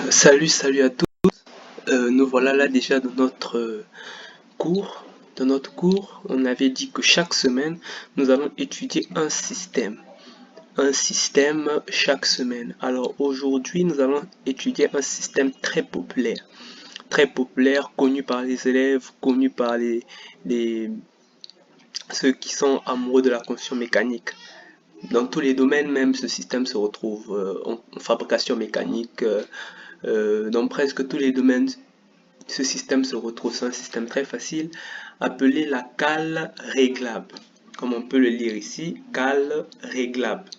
Salut à tous. Nous voilà là déjà dans notre cours. Dans notre cours, on avait dit que chaque semaine, nous allons étudier un système. Un système chaque semaine. Alors aujourd'hui, nous allons étudier un système très populaire. Très populaire, connu par les élèves, connu par ceux qui sont amoureux de la construction mécanique. Dans tous les domaines, même ce système se retrouve en fabrication mécanique, dans presque tous les domaines. Ce système se retrouve, c'est un système très facile, appelé la cale réglable. Comme on peut le lire ici, cale réglable.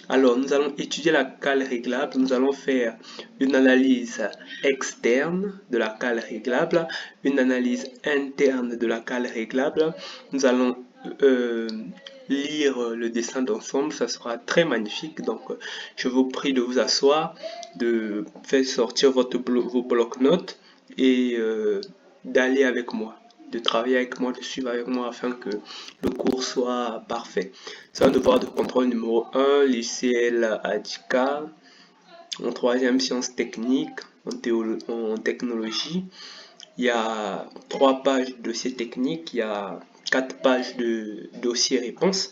Alors, nous allons étudier la cale réglable. Nous allons faire une analyse externe de la cale réglable, une analyse interne de la cale réglable. Nous allons lire le dessin d'ensemble, ça sera très magnifique. Donc, je vous prie de vous asseoir, de faire sortir vos blocs-notes et d'aller avec moi, de travailler avec moi, de suivre avec moi afin que le cours soit parfait. C'est un devoir de contrôle numéro 1, l'ICL Adika, en troisième sciences techniques, en technologie. Il y a 3 pages de dossier technique, il y a 4 pages de dossier réponse.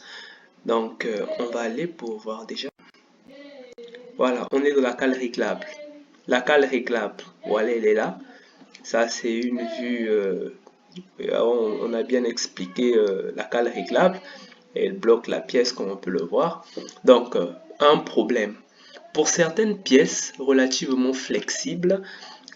Donc on va aller pour voir déjà. Voilà, on est dans la cale réglable. La cale réglable, voilà, elle est là. Ça, c'est une vue, on a bien expliqué la cale réglable. Elle bloque la pièce comme on peut le voir. Donc, un problème. Pour certaines pièces relativement flexibles,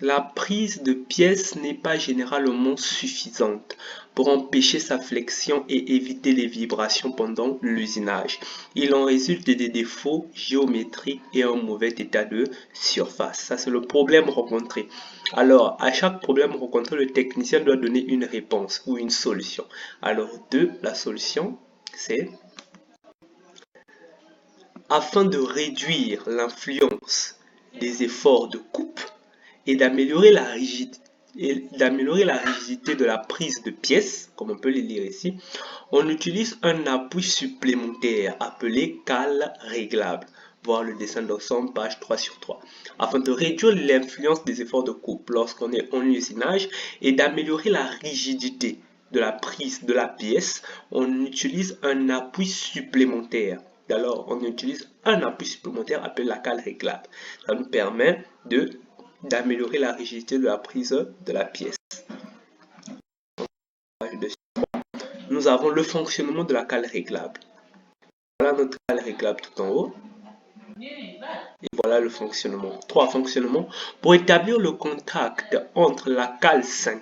la prise de pièce n'est pas généralement suffisante pour empêcher sa flexion et éviter les vibrations pendant l'usinage. Il en résulte des défauts géométriques et un mauvais état de surface. Ça, c'est le problème rencontré. Alors, à chaque problème rencontré, le technicien doit donner une réponse ou une solution. Alors, la solution, c'est afin de réduire l'influence des efforts de coupe et d'améliorer la rigidité de la prise de pièces, comme on peut le lire ici, on utilise un appui supplémentaire appelé cale réglable. Voir le dessin d'ensemble, page 3/3. Afin de réduire l'influence des efforts de coupe lorsqu'on est en usinage et d'améliorer la rigidité de la prise de la pièce, on utilise un appui supplémentaire. Alors, on utilise un appui supplémentaire appelé la cale réglable. Ça nous permet d'améliorer la rigidité de la prise de la pièce. Nous avons le fonctionnement de la cale réglable. Voilà notre cale réglable tout en haut. Et voilà le fonctionnement. 3 fonctionnements. Pour établir le contact entre la cale 5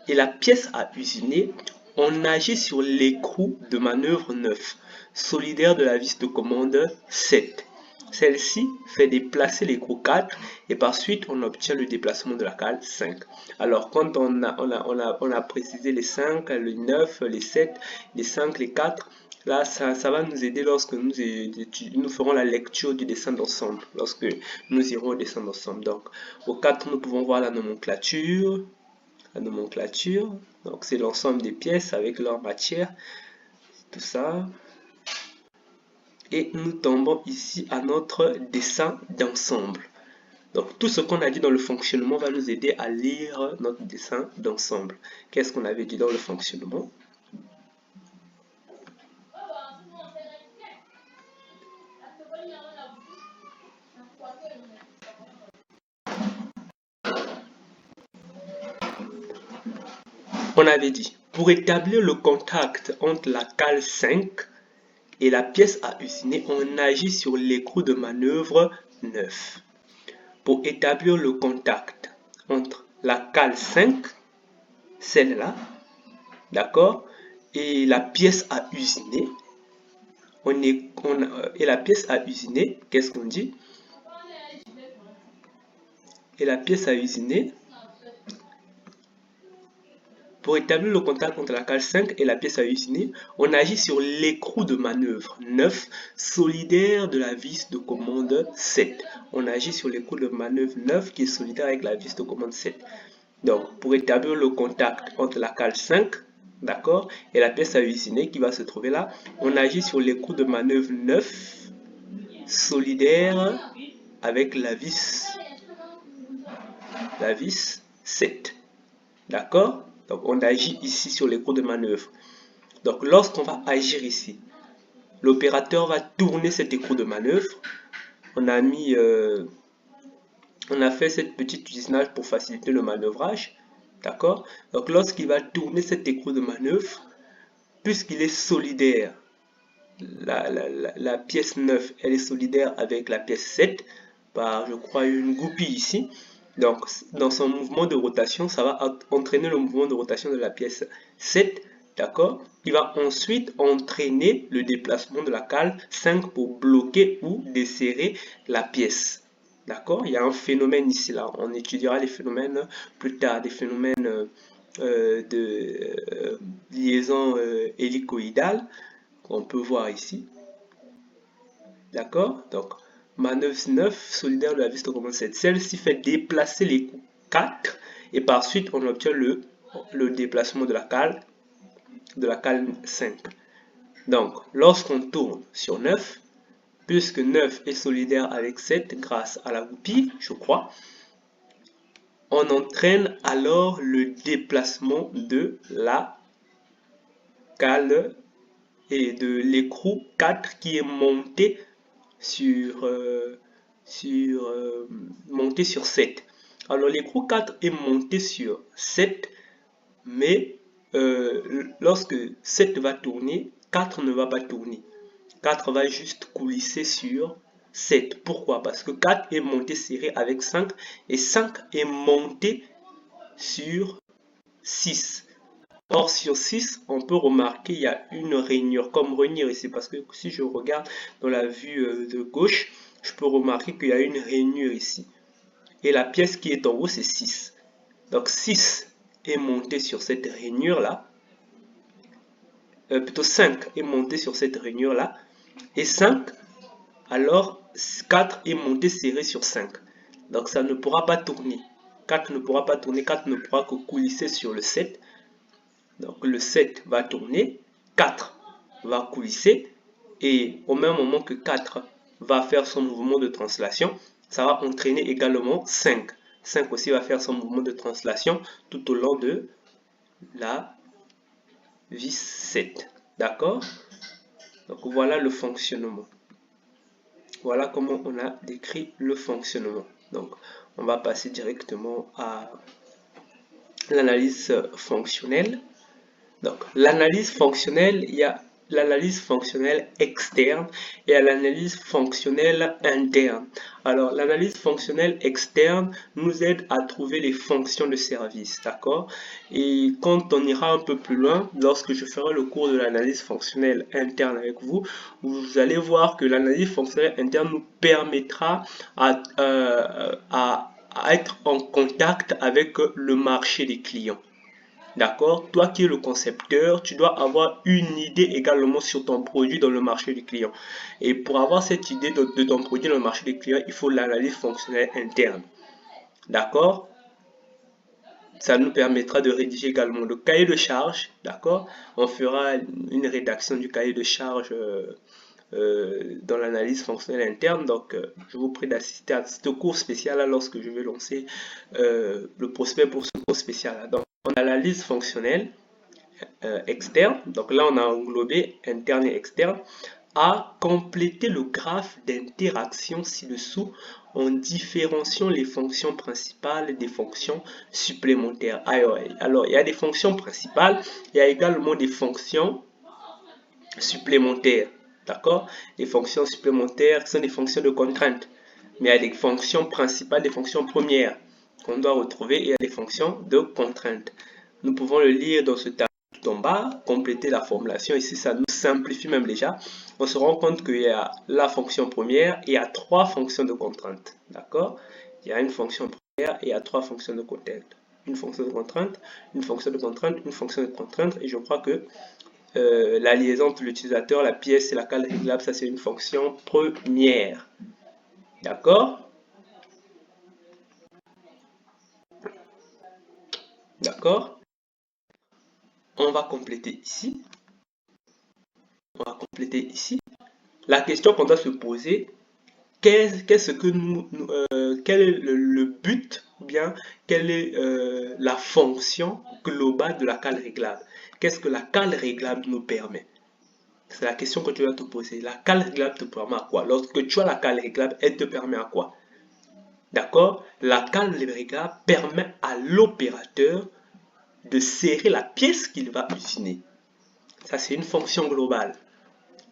et la pièce à usiner, on agit sur l'écrou de manœuvre 9, solidaire de la vis de commande 7. Celle-ci fait déplacer l'écrou 4 et par suite on obtient le déplacement de la cale 5. Alors quand on a précisé les 5, les 9, les 7, les 5, les 4, là ça va nous aider lorsque nous ferons la lecture du dessin d'ensemble, lorsque nous irons au dessin d'ensemble. Donc au 4 nous pouvons voir la nomenclature. Donc c'est l'ensemble des pièces avec leur matière, tout ça. Et nous tombons ici à notre dessin d'ensemble. Donc tout ce qu'on a dit dans le fonctionnement va nous aider à lire notre dessin d'ensemble. Qu'est-ce qu'on avait dit dans le fonctionnement? On avait dit, pour établir le contact entre la cale 5 et la pièce à usiner, on agit sur l'écrou de manœuvre 9. Pour établir le contact entre la cale 5, celle-là, d'accord, et la pièce à usiner, qu'est-ce qu'on dit? Et la pièce à usiner, pour établir le contact entre la cale 5 et la pièce à usiner, on agit sur l'écrou de manœuvre 9, solidaire de la vis de commande 7. On agit sur l'écrou de manœuvre 9 qui est solidaire avec la vis de commande 7. Donc, pour établir le contact entre la cale 5, d'accord, et la pièce à usiner qui va se trouver là, on agit sur l'écrou de manœuvre 9, solidaire avec la vis la vis 7. D'accord? Donc on agit ici sur l'écrou de manœuvre. Donc lorsqu'on va agir ici, l'opérateur va tourner cet écrou de manœuvre. On a fait cette petite usinage pour faciliter le manœuvrage. D'accord? Donc lorsqu'il va tourner cet écrou de manœuvre, puisqu'il est solidaire, la pièce 9, elle est solidaire avec la pièce 7 par, je crois, une goupille ici. Donc, dans son mouvement de rotation, ça va entraîner le mouvement de rotation de la pièce 7. D'accord? Il va ensuite entraîner le déplacement de la cale 5 pour bloquer ou desserrer la pièce. D'accord? Il y a un phénomène ici, là. On étudiera les phénomènes plus tard, des phénomènes de liaison hélicoïdale qu'on peut voir ici. D'accord? Donc, manœuvre 9, solidaire de la vis de commande 7. Celle-ci fait déplacer les coups 4 et par suite on obtient le déplacement de la cale 5. Donc, lorsqu'on tourne sur 9, puisque 9 est solidaire avec 7 grâce à la goupille, je crois, on entraîne alors le déplacement de la cale et de l'écrou 4 qui est monté monté sur 7. Alors l'écrou 4 est monté sur 7, mais lorsque 7 va tourner, 4 ne va pas tourner. 4 va juste coulisser sur 7. Pourquoi? Parce que 4 est monté serré avec 5 et 5 est monté sur 6. Or, sur 6, on peut remarquer qu'il y a une rainure, comme rainure ici, parce que si je regarde dans la vue de gauche, je peux remarquer qu'il y a une rainure ici. Et la pièce qui est en haut, c'est 6. Donc 6 est monté sur cette rainure-là. Plutôt 5 est monté sur cette rainure-là. Et 5, alors 4 est monté serré sur 5. Donc ça ne pourra pas tourner. 4 ne pourra pas tourner, 4 ne pourra que coulisser sur le 7. Donc le 7 va tourner, 4 va coulisser et au même moment que 4 va faire son mouvement de translation, ça va entraîner également 5. 5 aussi va faire son mouvement de translation tout au long de la vis 7. D'accord? Donc voilà le fonctionnement. Voilà comment on a décrit le fonctionnement. Donc on va passer directement à l'analyse fonctionnelle. Donc, l'analyse fonctionnelle, il y a l'analyse fonctionnelle externe et l'analyse fonctionnelle interne. Alors, l'analyse fonctionnelle externe nous aide à trouver les fonctions de service, d'accord? Et quand on ira un peu plus loin, lorsque je ferai le cours de l'analyse fonctionnelle interne avec vous, vous allez voir que l'analyse fonctionnelle interne nous permettra à être en contact avec le marché des clients. D'accord? Toi qui es le concepteur, tu dois avoir une idée également sur ton produit dans le marché du client. Et pour avoir cette idée de ton produit dans le marché du client, il faut l'analyse fonctionnelle interne. D'accord? Ça nous permettra de rédiger également le cahier de charge. D'accord? On fera une rédaction du cahier de charge dans l'analyse fonctionnelle interne. Donc, je vous prie d'assister à ce cours spécial là lorsque je vais lancer le prospect pour ce cours spécial là. Donc, on a l'analyse fonctionnelle externe, donc là on a englobé interne et externe, à compléter le graphe d'interaction ci-dessous en différenciant les fonctions principales des fonctions supplémentaires. Alors, il y a des fonctions principales, il y a également des fonctions supplémentaires. D'accord? Les fonctions supplémentaires sont des fonctions de contrainte, mais il y a des fonctions principales, des fonctions premières qu'on doit retrouver et il y a des fonctions de contrainte. Nous pouvons le lire dans ce tableau tout en bas, compléter la formulation. Ici, ça nous simplifie même déjà. On se rend compte qu'il y a la fonction première et il y a 3 fonctions de contrainte. D'accord? Il y a une fonction première et il y a 3 fonctions de contrainte. Une fonction de contrainte, une fonction de contrainte, une fonction de contrainte. Et je crois que la liaison entre l'utilisateur, la pièce et la cale réglable, ça c'est une fonction première. D'accord? D'accord? On va compléter ici. On va compléter ici. La question qu'on doit se poser, qu'est-ce que quel est le but, ou bien quelle est la fonction globale de la cale réglable? Qu'est-ce que la cale réglable nous permet? C'est la question que tu vas te poser. La cale réglable te permet à quoi? Lorsque tu as la cale réglable, elle te permet à quoi? D'accord? La cale réglable permet à l'opérateur de serrer la pièce qu'il va usiner. Ça, c'est une fonction globale.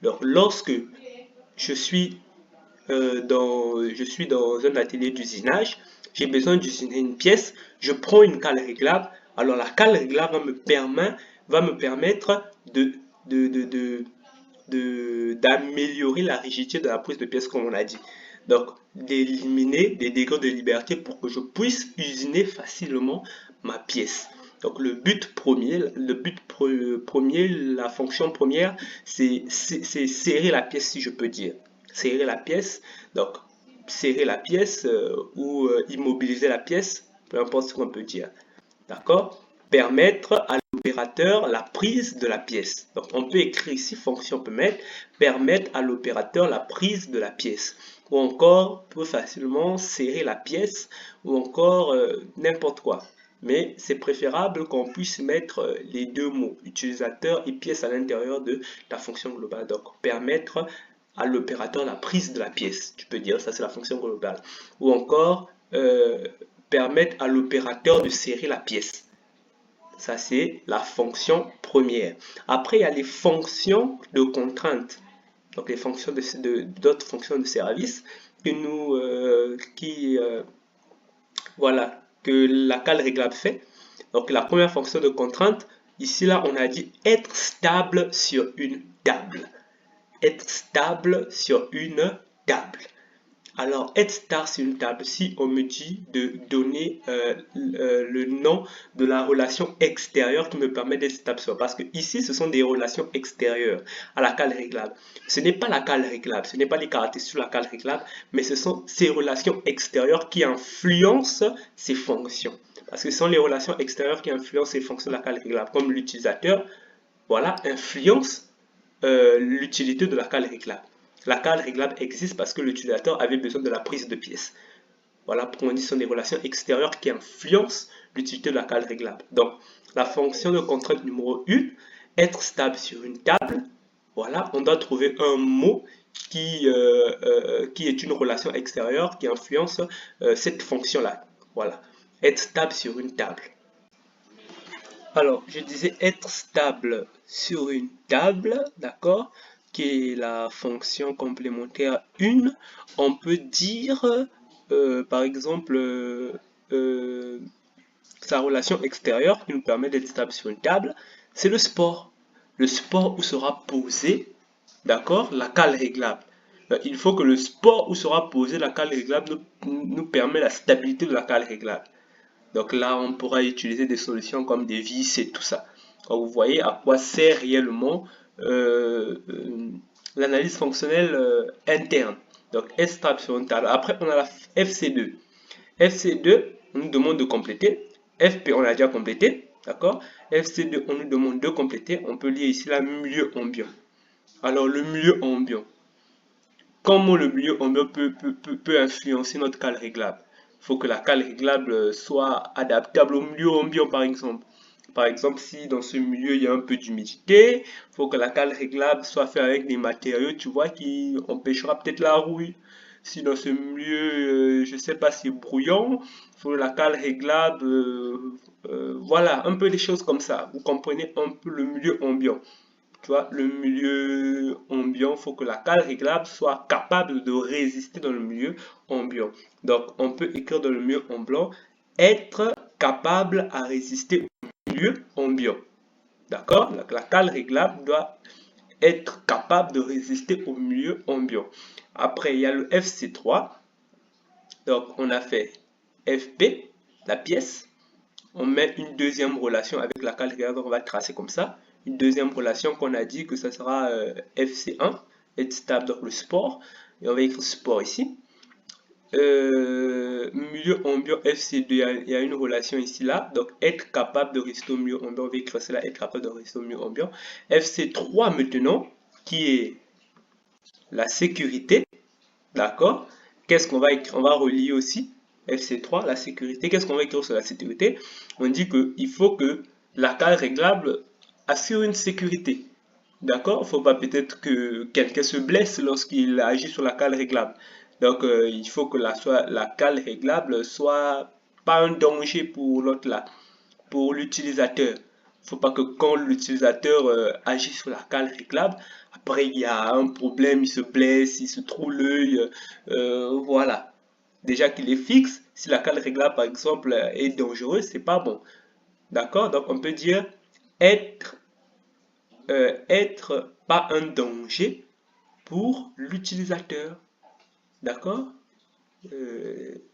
Donc, lorsque je suis je suis dans un atelier d'usinage, j'ai besoin d'usiner une pièce, je prends une cale réglable, alors la cale réglable va me permettre d'améliorer la rigidité de la prise de pièce, comme on a dit. Donc, d'éliminer des degrés de liberté pour que je puisse usiner facilement ma pièce. Donc, la fonction première, c'est serrer la pièce, si je peux dire. Serrer la pièce, donc serrer la pièce ou immobiliser la pièce, peu importe ce qu'on peut dire. D'accord? Permettre à l'opérateur la prise de la pièce. Donc, on peut écrire ici fonction permettre à l'opérateur la prise de la pièce. Ou encore, peut facilement serrer la pièce, ou encore n'importe quoi. Mais c'est préférable qu'on puisse mettre les deux mots, utilisateur et pièce, à l'intérieur de la fonction globale. Donc, permettre à l'opérateur la prise de la pièce. Tu peux dire ça, c'est la fonction globale. Ou encore, permettre à l'opérateur de serrer la pièce. Ça, c'est la fonction première. Après, il y a les fonctions de contrainte. Donc, les fonctions d'autres fonctions de service que voilà, que la cale réglable fait. Donc, la première fonction de contrainte, ici, là, on a dit être stable sur une table. Être stable sur une table. Alors, être stable sur une table, si on me dit de donner le nom de la relation extérieure qui me permet d'être stable sur, parce que ici, ce sont des relations extérieures à la cale réglable. Ce n'est pas la cale réglable, ce n'est pas les caractéristiques de la cale réglable, mais ce sont ces relations extérieures qui influencent ces fonctions. Parce que ce sont les relations extérieures qui influencent ces fonctions de la cale réglable, comme l'utilisateur, voilà, influence l'utilité de la cale réglable. La cale réglable existe parce que l'utilisateur avait besoin de la prise de pièces. Voilà pourquoi on dit que ce sont des relations extérieures qui influencent l'utilité de la cale réglable. Donc, la fonction de contrainte numéro 1, être stable sur une table. Voilà, on doit trouver un mot qui est une relation extérieure qui influence cette fonction-là. Voilà, être stable sur une table. Alors, je disais être stable sur une table, d'accord, qui est la fonction complémentaire 1. On peut dire, par exemple, sa relation extérieure qui nous permet d'être stable sur une table, c'est le support. Le support où sera posé, d'accord, la cale réglable. Il faut que le support où sera posé la cale réglable nous permet la stabilité de la cale réglable. Donc là, on pourra utiliser des solutions comme des vis et tout ça. Donc vous voyez à quoi sert réellement l'analyse fonctionnelle interne. Donc S stable sur une table. Après, on a la FC2. FC2, on nous demande de compléter. FP, on a déjà complété. D'accord? FC2, on nous demande de compléter. On peut lire ici la milieu ambiant. Alors, le milieu ambiant. Comment le milieu ambiant peut influencer notre cale réglable? Il faut que la cale réglable soit adaptable au milieu ambiant, par exemple. Par exemple, si dans ce milieu il y a un peu d'humidité, il faut que la cale réglable soit faite avec des matériaux, tu vois, qui empêchera peut-être la rouille. Si dans ce milieu, je ne sais pas, c'est bruyant, il faut que la cale réglable, voilà, un peu des choses comme ça. Vous comprenez un peu le milieu ambiant. Tu vois, le milieu ambiant, il faut que la cale réglable soit capable de résister dans le milieu ambiant. Donc, on peut écrire dans le milieu ambiant, être capable à résister au milieu ambiant. D'accord? La cale réglable doit être capable de résister au milieu ambiant. Après, il y a le FC3. Donc, on a fait FP, la pièce. On met une deuxième relation avec la cale réglable, on va tracer comme ça. Une deuxième relation qu'on a dit que ça sera FC1, être stable, donc le support. Et on va écrire support ici. Milieu ambiant FC2, il y a une relation ici là. Donc être capable de résister au milieu ambiant, on va écrire cela, être capable de résister au milieu ambiant. FC3 maintenant, qui est la sécurité. D'accord? Qu'est-ce qu'on va écrire? On va relier aussi FC3, la sécurité. Qu'est-ce qu'on va écrire sur la sécurité? On dit qu'il faut que la cale réglable assure une sécurité. D'accord? Il ne faut pas peut-être que quelqu'un se blesse lorsqu'il agit sur la cale réglable. Donc, il faut que la cale réglable soit pas un danger pour l'autre là, pour l'utilisateur. Il ne faut pas que quand l'utilisateur agit sur la cale réglable, après il y a un problème, il se blesse, il se trouve l'œil, voilà. Déjà qu'il est fixe, si la cale réglable par exemple est dangereuse, c'est pas bon. D'accord? Donc on peut dire être, être pas un danger pour l'utilisateur. D'accord?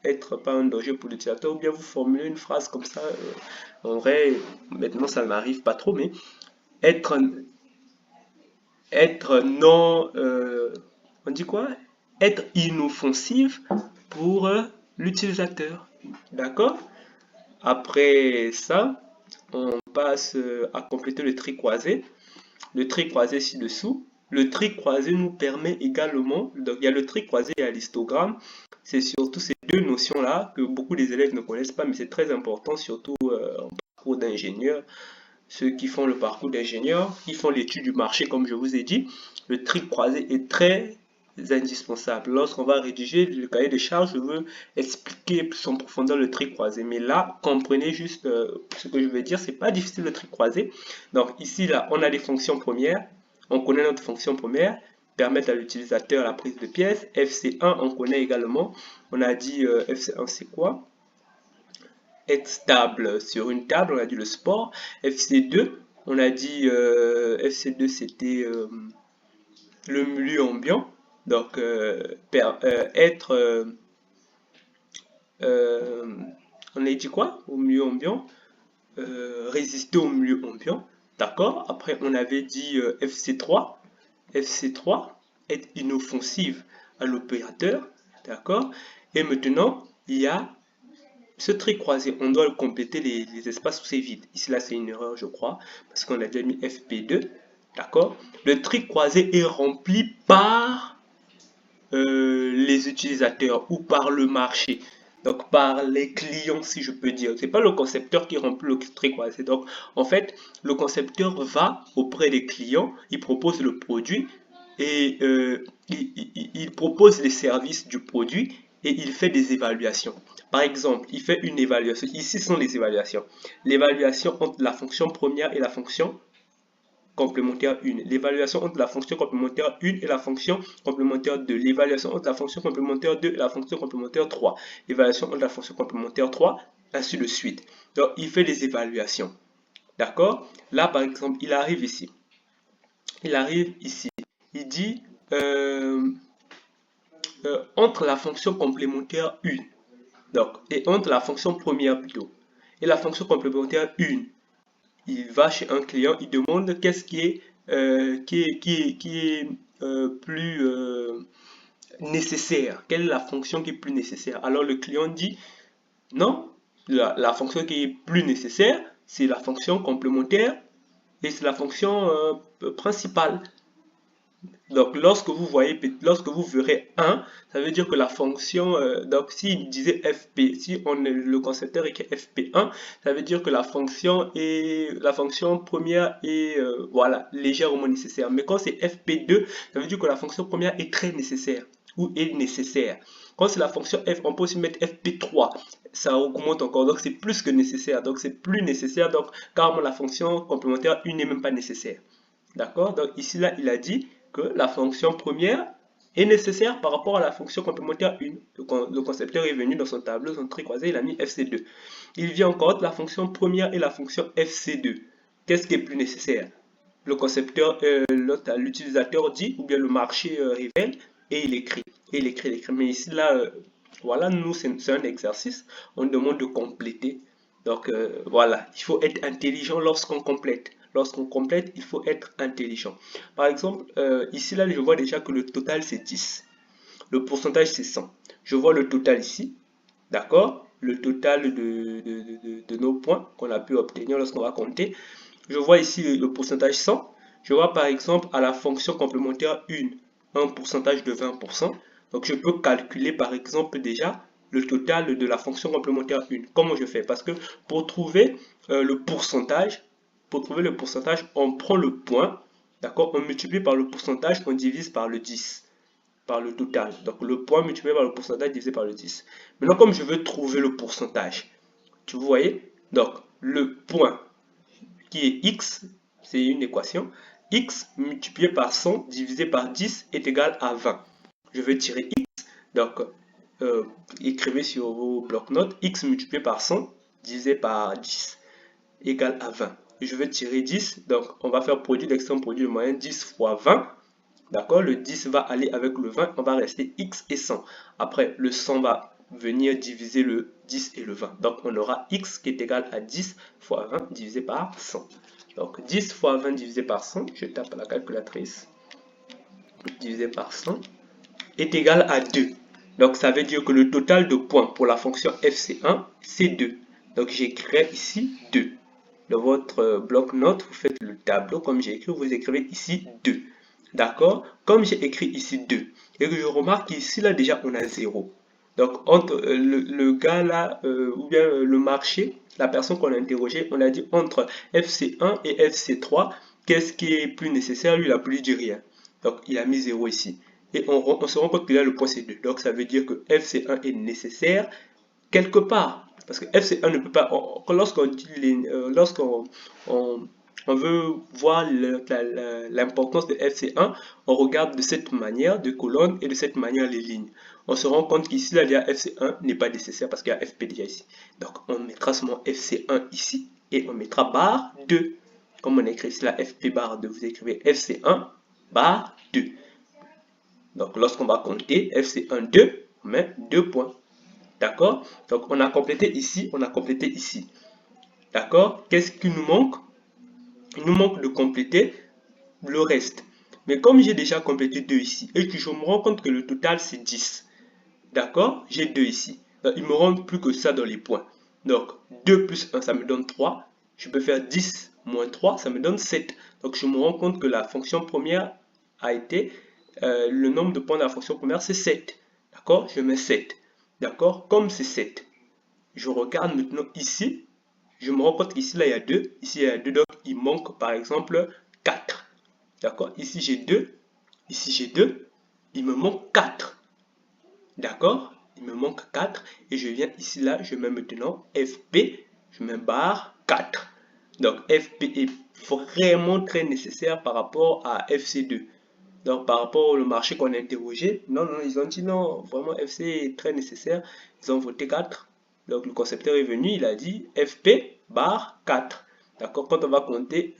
Être pas un danger pour l'utilisateur, ou bien vous formulez une phrase comme ça. En vrai, maintenant ça n'arrive pas trop, mais être, être non, on dit quoi? Être inoffensif pour l'utilisateur. D'accord? Après ça, on passe à compléter le tri croisé. Le tri croisé ci-dessous. Le tri croisé nous permet également, donc il y a le tri croisé et l'histogramme. C'est surtout ces deux notions-là que beaucoup des élèves ne connaissent pas, mais c'est très important, surtout en parcours d'ingénieur. Ceux qui font le parcours d'ingénieur, qui font l'étude du marché, comme je vous ai dit, le tri croisé est très indispensable. Lorsqu'on va rédiger le cahier de charges, je veux expliquer plus en profondeur le tri croisé. Mais là, comprenez juste ce que je veux dire. C'est pas difficile le tri croisé. Donc ici, là, on a des fonctions premières. On connaît notre fonction première, permettre à l'utilisateur la prise de pièces. FC1, on connaît également. On a dit FC1, c'est quoi? Être stable sur une table, on a dit le sport. FC2, on a dit FC2, c'était le milieu ambiant. Donc, être, on a dit quoi au milieu ambiant? Résister au milieu ambiant. D'accord? Après, on avait dit FC3. FC3, être inoffensive à l'opérateur. D'accord? Et maintenant, il y a ce trait croisé. On doit compléter les espaces où c'est vide. Ici, là, c'est une erreur, je crois, parce qu'on a déjà mis FP2. D'accord? Le trait croisé est rempli par les utilisateurs ou par le marché. Donc par les clients, si je peux dire. C'est pas le concepteur qui remplit le trait croisé. Donc en fait, le concepteur va auprès des clients, il propose le produit et il propose les services du produit et il fait des évaluations. Par exemple, il fait une évaluation. Ici sont les évaluations. L'évaluation entre la fonction première et la fonction complémentaire 1, l'évaluation entre la fonction complémentaire 1 et la fonction complémentaire 2, l'évaluation entre la fonction complémentaire 2 et la fonction complémentaire 3, l'évaluation entre la fonction complémentaire 3, ainsi de suite. Donc, il fait des évaluations. D'accord? Là, par exemple, il arrive ici. Il arrive ici. Il dit entre la fonction complémentaire 1, donc, et entre la fonction première plutôt, et la fonction complémentaire 1, il va chez un client, il demande qu'est-ce qui est, plus nécessaire, quelle est la fonction qui est plus nécessaire. Alors le client dit non, la fonction qui est plus nécessaire, c'est la fonction complémentaire et c'est la fonction principale. Donc, lorsque vous verrez 1, ça veut dire que la fonction, donc s'il disait FP, si le concepteur écrit FP1, ça veut dire que la fonction première est, voilà, légèrement nécessaire. Mais quand c'est FP2, ça veut dire que la fonction première est très nécessaire ou est nécessaire. Quand c'est la fonction F, on peut aussi mettre FP3, ça augmente encore, donc c'est plus que nécessaire, donc c'est plus nécessaire, donc carrément la fonction complémentaire 1 n'est même pas nécessaire. D'accord? Donc ici, là, il a dit que la fonction première est nécessaire par rapport à la fonction complémentaire 1. Le concepteur est venu dans son tableau, son trait croisé, il a mis FC2. Il vient encore la fonction première et la fonction FC2. Qu'est-ce qui est plus nécessaire? Le concepteur, l'utilisateur dit, ou bien le marché révèle, et il écrit. Et il écrit. Mais ici, là, voilà, nous, c'est un exercice. On demande de compléter. Donc, voilà, il faut être intelligent lorsqu'on complète. Lorsqu'on complète, il faut être intelligent. Par exemple, ici, là, je vois déjà que le total, c'est 10. Le pourcentage, c'est 100. Je vois le total ici. D'accord? Le total de nos points qu'on a pu obtenir lorsqu'on va compter. Je vois ici le pourcentage 100. Je vois par exemple à la fonction complémentaire 1, un pourcentage de 20%. Donc je peux calculer par exemple déjà le total de la fonction complémentaire 1. Comment je fais? Parce que pour trouver le pourcentage, on prend le point, d'accord? On multiplie par le pourcentage, on divise par le 10, par le total. Donc le point multiplié par le pourcentage divisé par le 10. Maintenant, comme je veux trouver le pourcentage, tu voyez? Donc le point qui est x, c'est une équation, x multiplié par 100 divisé par 10 est égal à 20. Je vais tirer x, donc écrivez sur vos blocs-notes, x multiplié par 100 divisé par 10 égale à 20. Je vais tirer 10, donc on va faire produit d'extrême, produit de moyenne, 10 fois 20. D'accord, le 10 va aller avec le 20, on va rester x et 100. Après, le 100 va venir diviser le 10 et le 20. Donc, on aura x qui est égal à 10 fois 20 divisé par 100. Donc, 10 fois 20 divisé par 100, je tape à la calculatrice, divisé par 100, est égal à 2. Donc, ça veut dire que le total de points pour la fonction FC1, c'est 2. Donc, j'écrirai ici 2. Dans votre bloc-notes, vous faites le tableau comme j'ai écrit, vous écrivez ici 2. D'accord? Comme j'ai écrit ici 2, et que je remarque qu'ici, là, déjà, on a 0. Donc, entre le gars là, ou bien le marché, la personne qu'on a interrogée, on a dit entre FC1 et FC3, qu'est-ce qui est plus nécessaire? Lui, il a plus dit rien. Donc, il a mis 0 ici. Et on se rend compte que là, le point, c'est 2. Donc, ça veut dire que FC1 est nécessaire quelque part. Parce que FC1 ne peut pas... Lorsqu'on on veut voir l'importance de FC1, on regarde de cette manière de colonne et de cette manière les lignes. On se rend compte qu'ici, là, FC1 n'est pas nécessaire parce qu'il y a FP déjà ici. Donc, on mettra seulement FC1 ici et on mettra barre 2. Comme on écrit ici la FP barre 2, vous écrivez FC1 barre 2. Donc, lorsqu'on va compter FC1 2, on met 2 points. D'accord? Donc, on a complété ici, on a complété ici. D'accord? Qu'est-ce qui nous manque? Il nous manque de compléter le reste. Mais comme j'ai déjà complété 2 ici, et que je me rends compte que le total c'est 10, d'accord? J'ai 2 ici. Donc, il me rend plus que ça dans les points. Donc, 2 plus 1, ça me donne 3. Je peux faire 10 moins 3, ça me donne 7. Donc, je me rends compte que la fonction première a été, le nombre de points de la fonction première, c'est 7. D'accord? Je mets 7. D'accord? Comme c'est 7, je regarde maintenant ici. Je me rends compte qu'ici, là, il y a 2. Ici, il y a 2. Donc, il manque, par exemple, 4. D'accord? Ici, j'ai 2. Ici, j'ai 2. Il me manque 4. D'accord? Il me manque 4. Et je viens ici, là, je mets maintenant FP. Je mets barre 4. Donc, FP est vraiment très nécessaire par rapport à FC2. Donc, par rapport au marché qu'on a interrogé, non, ils ont dit non, vraiment FC est très nécessaire. Ils ont voté 4. Donc, le concepteur est venu, il a dit FP barre 4. D'accord? Quand on va compter,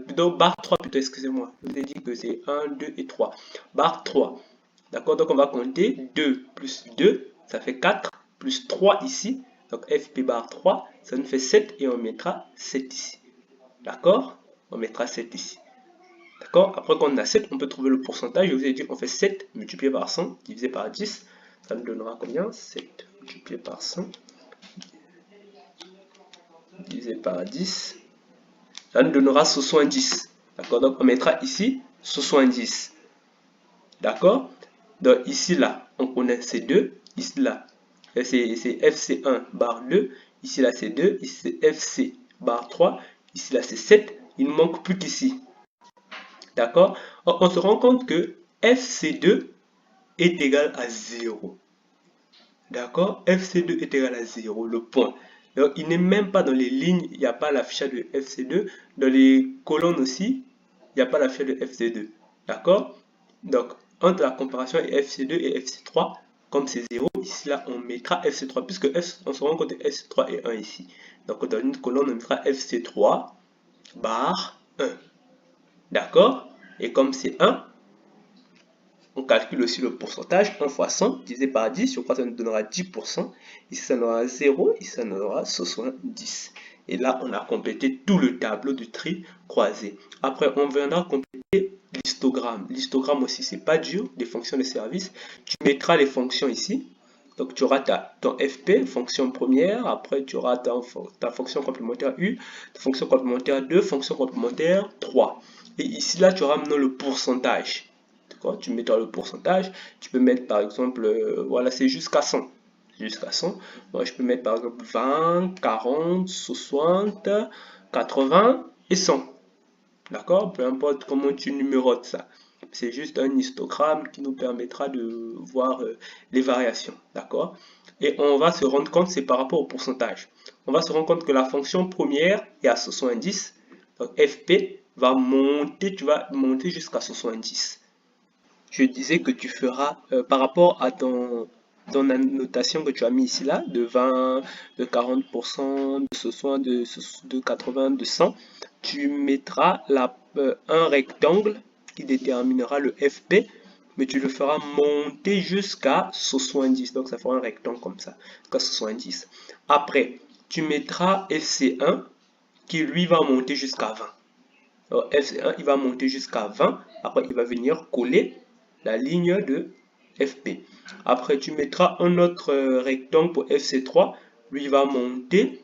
plutôt barre 3, plutôt, excusez-moi. Je vous ai dit que c'est 1, 2 et 3. Barre 3. D'accord? Donc, on va compter 2 plus 2, ça fait 4, plus 3 ici. Donc, FP barre 3, ça nous fait 7 et on mettra 7 ici. D'accord? On mettra 7 ici. D'accord? Après qu'on a 7, on peut trouver le pourcentage. Je vous ai dit qu'on fait 7 multiplié par 100 divisé par 10. Ça nous donnera combien? 7 multiplié par 100 divisé par 10. Ça nous donnera 70. D'accord? Donc on mettra ici 70. D'accord? Donc ici, là, on connaît ces 2. Ici, là, c'est FC1 barre 2. Ici, là, c'est 2. Ici, c'est FC barre 3. Ici, là, c'est 7. Il ne manque plus qu'ici. D'accord? On se rend compte que FC2 est égal à 0. D'accord? FC2 est égal à 0, le point. Donc, il n'est même pas dans les lignes, il n'y a pas l'affichage de FC2. Dans les colonnes aussi, il n'y a pas l'affichage de FC2. D'accord? Donc, entre la comparaison FC2 et FC3, comme c'est 0, ici là, on mettra FC3, puisque on se rend compte que FC3 est 1 ici. Donc, dans une colonne, on mettra FC3 barre 1. D'accord? Et comme c'est 1, on calcule aussi le pourcentage. 1 fois 100 divisé par 10, je crois que ça nous donnera 10%. Ici, ça nous donnera 0. Ici, ça nous donnera 70. Et là, on a complété tout le tableau du tri croisé. Après, on viendra compléter l'histogramme. L'histogramme aussi, c'est pas dur, des fonctions de service. Tu mettras les fonctions ici. Donc, tu auras ton FP, fonction première. Après, tu auras ta fonction complémentaire U, ta fonction complémentaire 2, fonction complémentaire 3. Et ici, là, tu auras maintenant le pourcentage. D'accord? Tu mettras le pourcentage. Tu peux mettre par exemple, voilà, c'est jusqu'à 100. Jusqu'à 100. Moi, je peux mettre par exemple 20, 40, 60, 80 et 100. D'accord? Peu importe comment tu numérotes ça. C'est juste un histogramme qui nous permettra de voir les variations. D'accord? Et on va se rendre compte, c'est par rapport au pourcentage. On va se rendre compte que la fonction première est à 70. Donc FP va monter, tu vas monter jusqu'à 70. Je disais que tu feras par rapport à ton notation que tu as mis ici là, de 20, de 40%, de 60, de 80, de 100, tu mettras un rectangle qui déterminera le FP, mais tu le feras monter jusqu'à 70. Donc ça fera un rectangle comme ça, jusqu'à 70. Après, tu mettras FC1 qui lui va monter jusqu'à 20. Alors, FC1, il va monter jusqu'à 20. Après, il va venir coller la ligne de FP. Après, tu mettras un autre rectangle pour FC3. Lui, il va monter.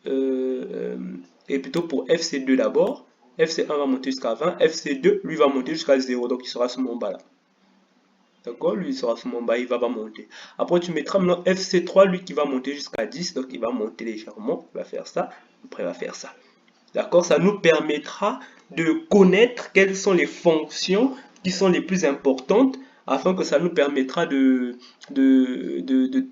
Et plutôt pour FC2 d'abord. FC1 va monter jusqu'à 20. FC2, lui, va monter jusqu'à 0. Donc, il sera sur mon bas là. D'accord? Lui, il sera sur mon bas, il va pas monter. Après, tu mettras maintenant FC3, lui, qui va monter jusqu'à 10. Donc, il va monter légèrement. Il va faire ça. Après, il va faire ça. D'accord? Ça nous permettra de connaître quelles sont les fonctions qui sont les plus importantes afin que ça nous permettra de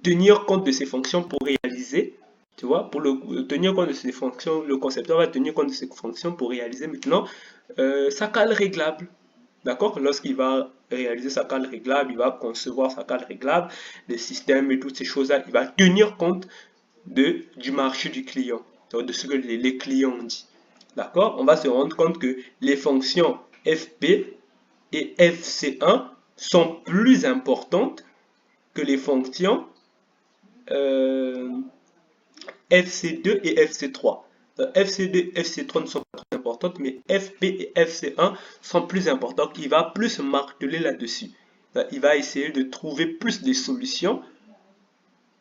tenir compte de ces fonctions pour réaliser. Tu vois, pour tenir compte de ces fonctions, le concepteur va tenir compte de ces fonctions pour réaliser maintenant sa cale réglable. D'accord? Lorsqu'il va réaliser sa cale réglable, il va concevoir sa cale réglable, les systèmes et toutes ces choses-là, il va tenir compte du marché du client, donc de ce que les clients ont dit. D'accord? On va se rendre compte que les fonctions FP et FC1 sont plus importantes que les fonctions FC2 et FC3. FC2 et FC3 ne sont pas très importantes, mais FP et FC1 sont plus importantes. Il va plus marteler là-dessus. Il va essayer de trouver plus de solutions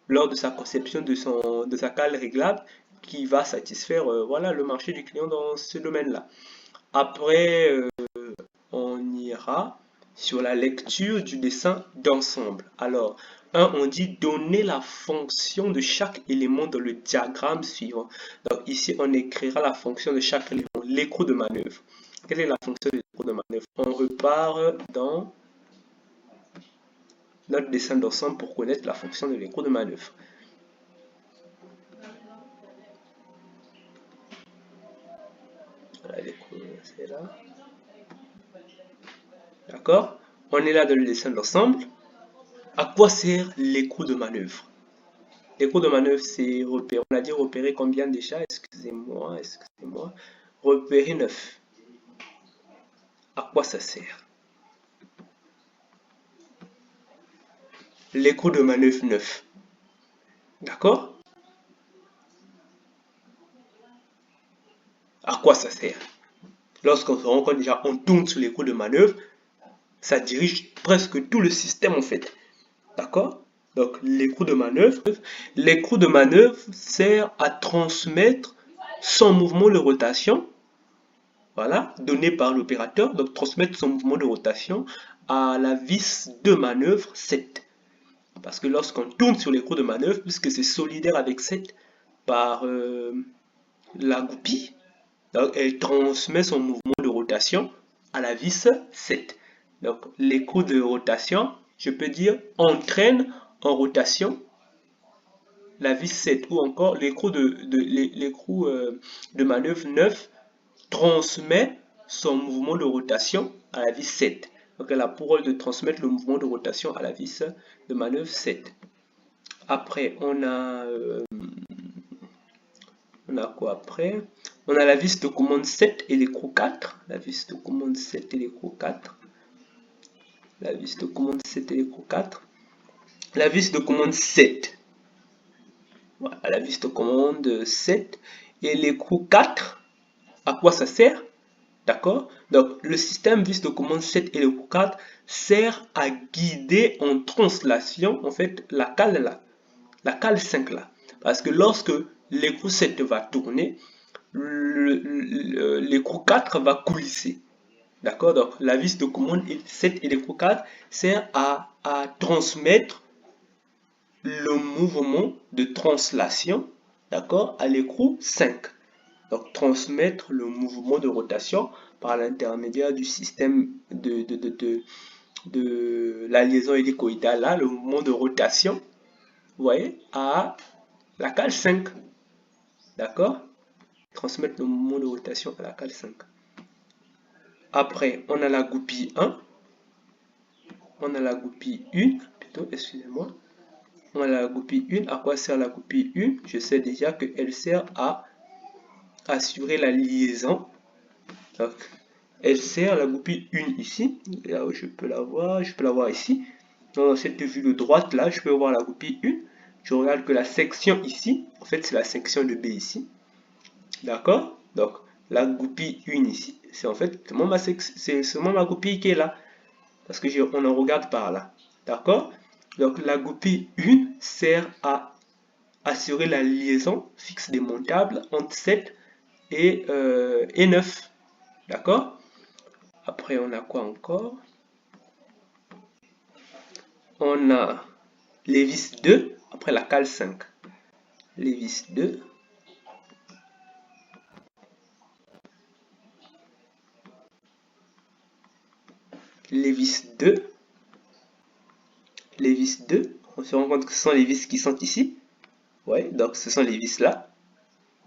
lors de sa conception de sa cale réglable qui va satisfaire voilà, le marché du client dans ce domaine-là. Après, on ira sur la lecture du dessin d'ensemble. Alors, on dit donner la fonction de chaque élément dans le diagramme suivant. Donc ici, on écrira la fonction de chaque élément, l'écrou de manœuvre. Quelle est la fonction de l'écrou de manœuvre? On repart dans notre dessin d'ensemble pour connaître la fonction de l'écrou de manœuvre. Voilà, l'écrou, c'est là. D'accord? On est là dans le dessin d'ensemble. À quoi sert l'écrou de manœuvre? L'écrou de manœuvre, c'est repérer. On a dit repérer combien déjà? Excusez-moi. Repérer 9. À quoi ça sert? L'écrou de manœuvre 9. D'accord? À quoi ça sert? Lorsqu'on se rend compte déjà, on tourne sur l'écrou de manœuvre, ça dirige presque tout le système en fait. D'accord? Donc l'écrou de manœuvre sert à transmettre son mouvement de rotation, voilà, donné par l'opérateur, donc transmettre son mouvement de rotation à la vis de manœuvre 7. Parce que lorsqu'on tourne sur l'écrou de manœuvre, puisque c'est solidaire avec 7 par la goupille, donc elle transmet son mouvement de rotation à la vis 7. Donc l'écrou de rotation, je peux dire, entraîne en rotation la vis 7 ou encore l'écrou de manœuvre 9 transmet son mouvement de rotation à la vis 7. Donc elle a pour rôle de transmettre le mouvement de rotation à la vis de manœuvre 7. Après, on a quoi après? On a la vis de commande 7 et l'écrou 4. La vis de commande 7 et l'écrou 4. La vis de commande 7 et l'écrou 4. La vis de commande 7. Voilà, la vis de commande 7 et l'écrou 4. À quoi ça sert? D'accord? Donc, le système vis de commande 7 et l'écrou 4 sert à guider en translation, en fait, la cale là. La cale 5 là. Parce que lorsque l'écrou 7 va tourner, l'écrou 4 va coulisser. D'accord? Donc, la vis de commande 7 électrocardre sert à transmettre le mouvement de translation, d'accord, à l'écrou 5. Donc, transmettre le mouvement de rotation par l'intermédiaire du système de la liaison hélicoïdale, là, le mouvement de rotation, vous voyez, à la cale 5. D'accord? Transmettre le mouvement de rotation à la cale 5. Après, on a la goupille 1. On a la goupille 1, plutôt, excusez-moi. On a la goupille 1. À quoi sert la goupille 1? Je sais déjà qu'elle sert à assurer la liaison. Donc, elle sert la goupille 1 ici. Là où je peux la voir ici. Dans cette vue de droite là, je peux voir la goupille 1. Je regarde que la section ici, en fait, c'est la section de B ici. D'accord? Donc, la goupille 1 ici, c'est en fait seulement ma goupille qui est là. Parce que on en regarde par là. D'accord? Donc, la goupille 1 sert à assurer la liaison fixe démontable entre 7 et 9. D'accord? Après, on a quoi encore? On a les vis 2, après la cale 5. Les vis 2. Les vis 2. Les vis 2. On se rend compte que ce sont les vis qui sont ici. Ouais, donc ce sont les vis là.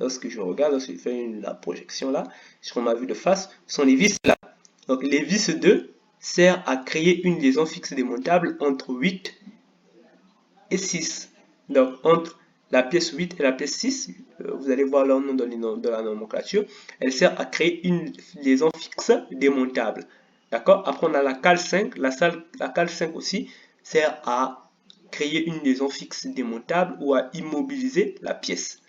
Lorsque je regarde, lorsque je fais la projection là, sur ma vue de face, ce sont les vis là. Donc les vis 2 sert à créer une liaison fixe démontable entre 8 et 6. Donc entre la pièce 8 et la pièce 6, vous allez voir leur nom dans la nomenclature, elle sert à créer une liaison fixe démontable. D'accord? Après on a la cale 5, la cale 5 aussi sert à créer une liaison fixe démontable ou à immobiliser la pièce.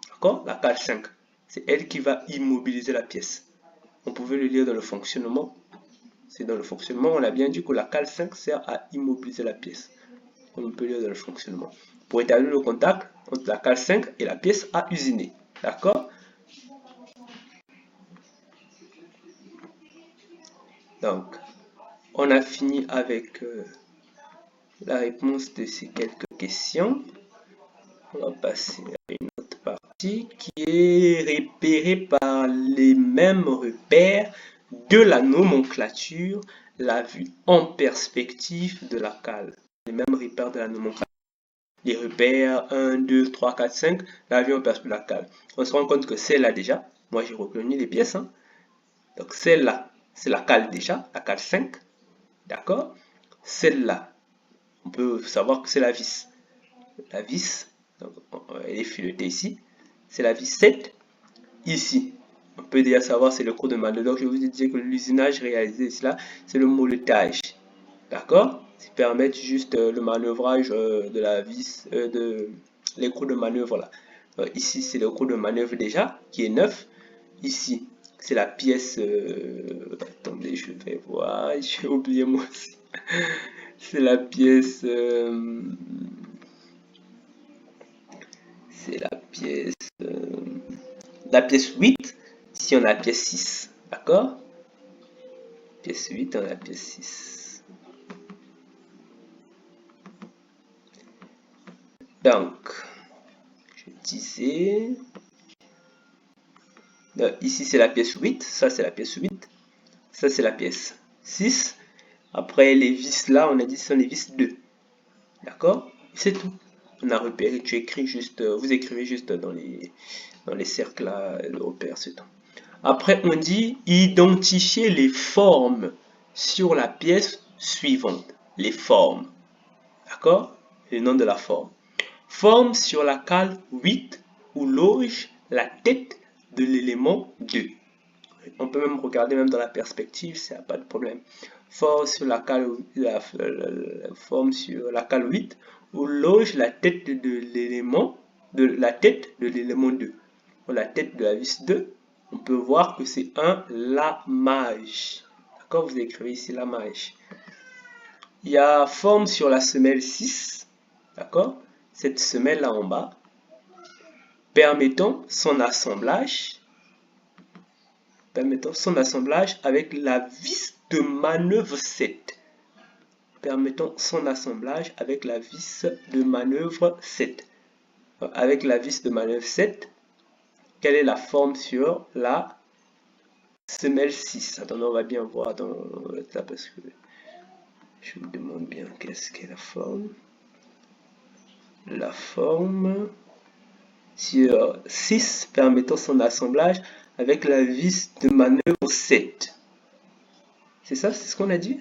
D'accord? La cale 5, c'est elle qui va immobiliser la pièce. On pouvait le lire dans le fonctionnement. C'est dans le fonctionnement, on a bien dit que la cale 5 sert à immobiliser la pièce. On peut lire dans le fonctionnement. Pour établir le contact entre la cale 5 et la pièce à usiner. D'accord? Donc, on a fini avec la réponse de ces quelques questions. On va passer à une autre partie qui est repérée par les mêmes repères de la nomenclature, la vue en perspective de la cale. Les mêmes repères de la nomenclature. Les repères 1, 2, 3, 4, 5, la vue en perspective de la cale. On se rend compte que celle-là déjà, moi j'ai reconnu les pièces, hein. Donc celle-là, c'est la cale déjà, la cale 5, d'accord? Celle-là, on peut savoir que c'est la vis. La vis, donc, elle est filetée ici, c'est la vis 7. Ici, on peut déjà savoir c'est le cours de manœuvre. Donc je vous ai dit que l'usinage réalisé ici, là, c'est le moletage, d'accord? Qui permet juste le manœuvrage de la vis, de l'écrou de manœuvre là. Ici, c'est le cours de manœuvre déjà, qui est neuf. Ici, c'est la pièce. Attendez, je vais voir. J'ai oublié moi aussi. C'est la pièce. C'est la pièce. La pièce 8. Ici, on a la pièce 6. D'accord? Pièce 8, on a la pièce 6. Donc, je disais. Donc, ici, c'est la pièce 8. Ça, c'est la pièce 8. Ça, c'est la pièce 6. Après, les vis là, on a dit que ce sont les vis 2. D'accord? C'est tout. On a repéré, tu écris juste, vous écrivez juste dans les cercles là, le repère, c'est tout. Après, on dit identifier les formes sur la pièce suivante. Les formes. D'accord? Le nom de la forme. Forme sur la cale 8 où loge la tête de l'élément 2. On peut même regarder même dans la perspective, ça n'a pas de problème. Forme sur la cale, forme sur la cale 8 où loge la tête de l'élément de 2. Pour la tête de la vis 2, on peut voir que c'est un lamage. D'accord? Vous écrivez ici lamage. Il y a forme sur la semelle 6. D'accord? Cette semelle là en bas, permettant son assemblage permettant son assemblage avec la vis de manœuvre 7. Permettant son assemblage avec la vis de manœuvre 7. Avec la vis de manœuvre 7, quelle est la forme sur la semelle 6? Attendez, on va bien voir dans ça parce que je me demande bien qu'est-ce qu'est la forme. La forme sur 6 permettant son assemblage avec la vis de manœuvre 7. C'est ça, c'est ce qu'on a dit?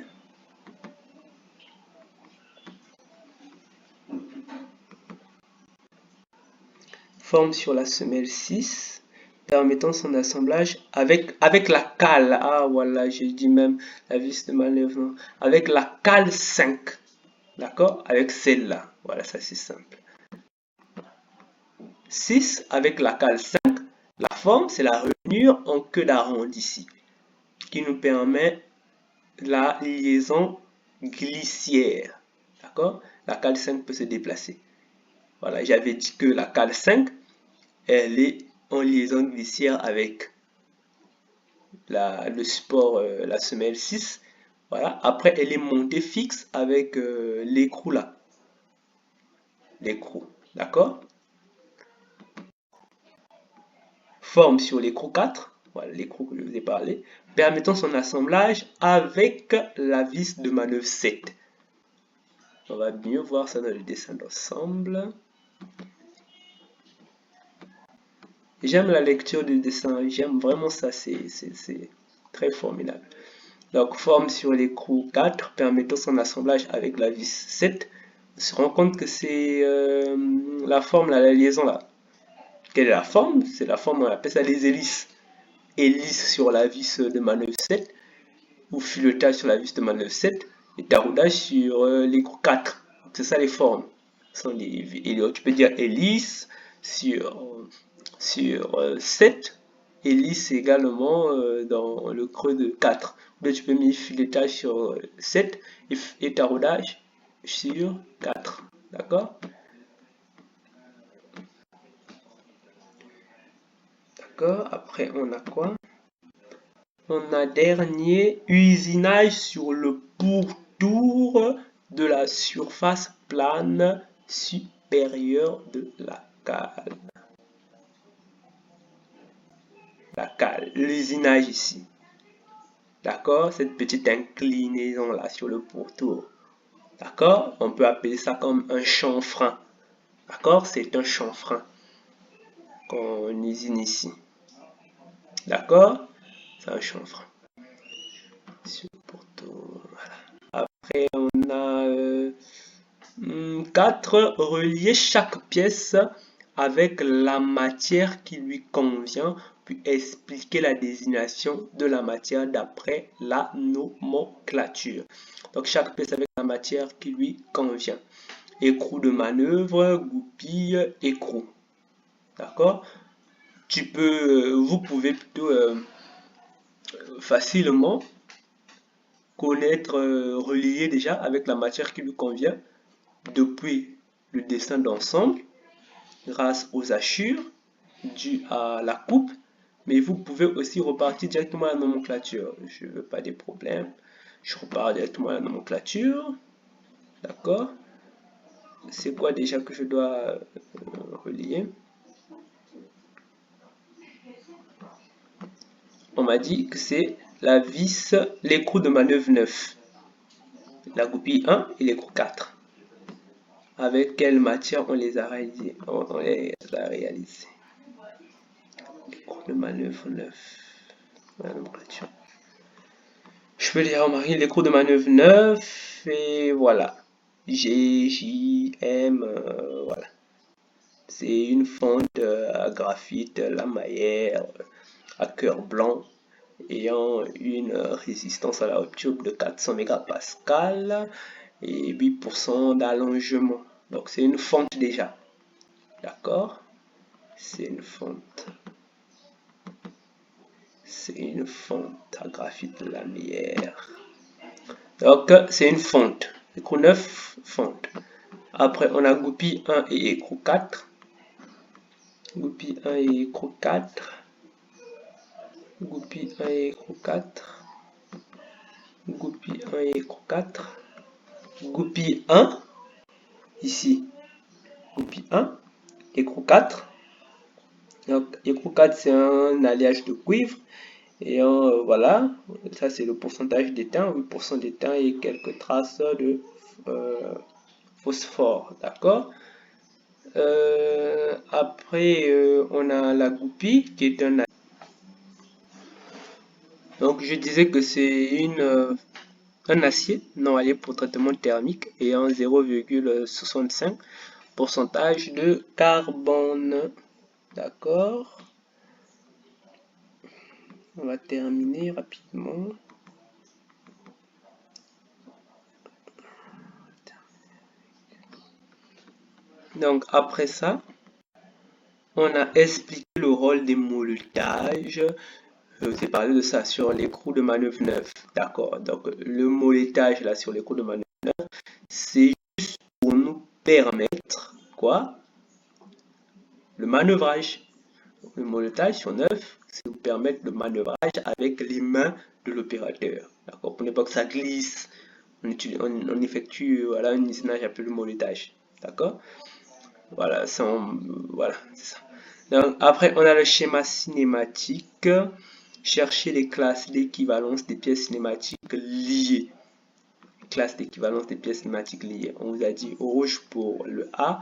Forme sur la semelle 6 permettant son assemblage avec la cale. Ah voilà, j'ai dit même la vis de manœuvre. Non. Avec la cale 5. D'accord? Avec celle-là. Voilà, ça c'est simple. 6 avec la cale 5. La forme, c'est la rainure en queue d'arrondi qui nous permet la liaison glissière. D'accord? La cale 5 peut se déplacer. Voilà, j'avais dit que la cale 5, elle est en liaison glissière avec le support, la semelle 6. Voilà. Après, elle est montée fixe avec l'écrou là. L'écrou. D'accord? Forme sur l'écrou 4. Voilà, l'écrou que je vous ai parlé. Permettant son assemblage avec la vis de manœuvre 7. On va mieux voir ça dans le dessin d'ensemble. J'aime la lecture du dessin, j'aime vraiment ça, c'est très formidable. Donc, forme sur l'écrou 4 permettant son assemblage avec la vis 7. On se rend compte que c'est la forme, là, la liaison là. Quelle est la forme? C'est la forme, on appelle ça les hélices. Hélice sur la vis de manœuvre 7, ou filetage sur la vis de manœuvre 7, et taraudage sur l'écrou 4. C'est ça les formes. Tu peux dire hélice sur 7, hélice également dans le creux de 4. Là, tu peux mettre filetage sur 7 et taraudage sur 4. D'accord? D'accord. Après, on a quoi? On a dernier, usinage sur le pourtour de la surface plane supérieure de la cale. La cale, l'usinage ici. D'accord? Cette petite inclinaison là sur le pourtour. D'accord? On peut appeler ça comme un chanfrein. D'accord? C'est un chanfrein qu'on usine ici. D'accord? C'est un chanfrein. Sur le pourtour, voilà. Après, on a 4. Relier chaque pièce avec la matière qui lui convient, puis expliquer la désignation de la matière d'après la nomenclature. Donc chaque pièce avec la matière qui lui convient. Écrou de manœuvre, goupille, écrou. D'accord? Vous pouvez plutôt facilement connaître, relier déjà avec la matière qui lui convient depuis le dessin d'ensemble grâce aux hachures dues à la coupe, mais vous pouvez aussi repartir directement à la nomenclature. Je ne veux pas des problèmes. Je repars directement à la nomenclature. D'accord? C'est quoi déjà que je dois relier? On m'a dit que c'est la vis, l'écrou de manœuvre 9, la goupille 1 et l'écrou 4. Avec quelle matière on les a réalisés? On les a réalisés. L'écrou de manœuvre 9. Je peux les remarquer l'écrou de manœuvre 9 et voilà. G, J, M, voilà. C'est une fonte à graphite lamaillère à cœur blanc ayant une résistance à la rupture de 400 mégapascales et 8% d'allongement. Donc c'est une fonte déjà. D'accord? C'est une fonte. C'est une fonte à graphite lamière. Donc c'est une fonte. Écrou 9, fonte. Après on a goupille 1 et écrou 4. Goupille 1 et écrou 4. Goupil 1 égale 4. Goupil 1 égale 4. Goupil 1, ici, goupil 1 égale 4. Donc, égale 4, c'est un alliage de cuivre. Et voilà, ça c'est le pourcentage d'étain, 8% d'étain et quelques traces de phosphore, d'accord. Après, on a la goupille qui est un... Donc, je disais que c'est un acier non allié pour traitement thermique ayant 0,65% de carbone, d'accord. On va terminer rapidement. Donc, après ça, on a expliqué le rôle des mouletages. Je vous ai parlé de ça sur l'écrou de manœuvre 9. D'accord. Donc, le moletage là sur l'écrou de manœuvre 9, c'est juste pour nous permettre quoi? Le manœuvrage. Le moletage sur 9, c'est nous permettre le manœuvrage avec les mains de l'opérateur. D'accord. Pour ne pas que ça glisse, on effectue voilà, un usinage appelé le moletage. D'accord. Voilà, voilà, c'est ça. Donc, après, on a le schéma cinématique. Chercher les classes d'équivalence des pièces cinématiques liées. Classe d'équivalence des pièces cinématiques liées. On vous a dit rouge pour le A,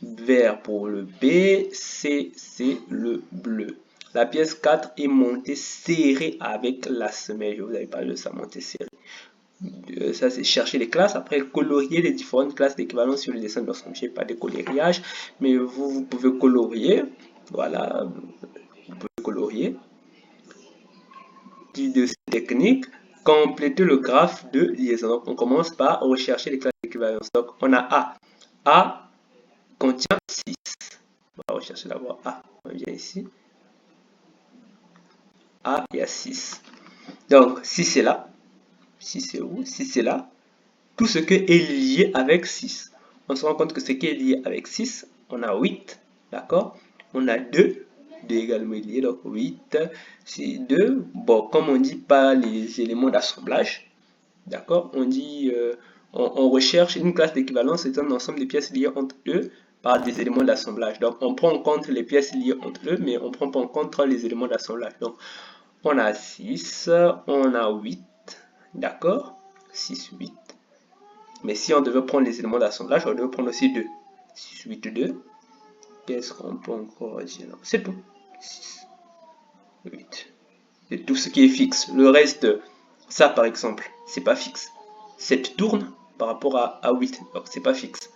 vert pour le B, C, c'est le bleu. La pièce 4 est montée serrée avec la semelle. Je vous avais parlé de ça, montée serrée. Ça, c'est chercher les classes. Après, colorier les différentes classes d'équivalence sur le dessin de l'ensemble. Je n'ai pas de coloriage, mais vous pouvez colorier. Voilà, vous pouvez colorier. De cette technique, compléter le graphe de liaison. Donc, on commence par rechercher les classes d'équivalence. Donc, on a A. A contient 6. On va rechercher d'abord A. On vient ici. A, il y a 6. Donc, si c'est là, si c'est où? Si c'est là, tout ce qui est lié avec 6. On se rend compte que ce qui est lié avec 6, on a 8, d'accord? On a 2, 2 également lié, donc 8, c'est 2. Bon, comme on dit pas les éléments d'assemblage, d'accord? On dit, on recherche une classe d'équivalence, c'est un ensemble de pièces liées entre eux par des éléments d'assemblage. Donc, on prend en compte les pièces liées entre eux, mais on ne prend pas en compte les éléments d'assemblage. Donc, on a 6, on a 8, d'accord? 6, 8. Mais si on devait prendre les éléments d'assemblage, on devait prendre aussi 2. 6, 8, 2. Qu'est-ce qu'on peut encore dire? C'est tout. 6, 8. C'est tout ce qui est fixe. Le reste, ça par exemple, c'est pas fixe. 7 tourne par rapport à 8. Donc c'est pas fixe.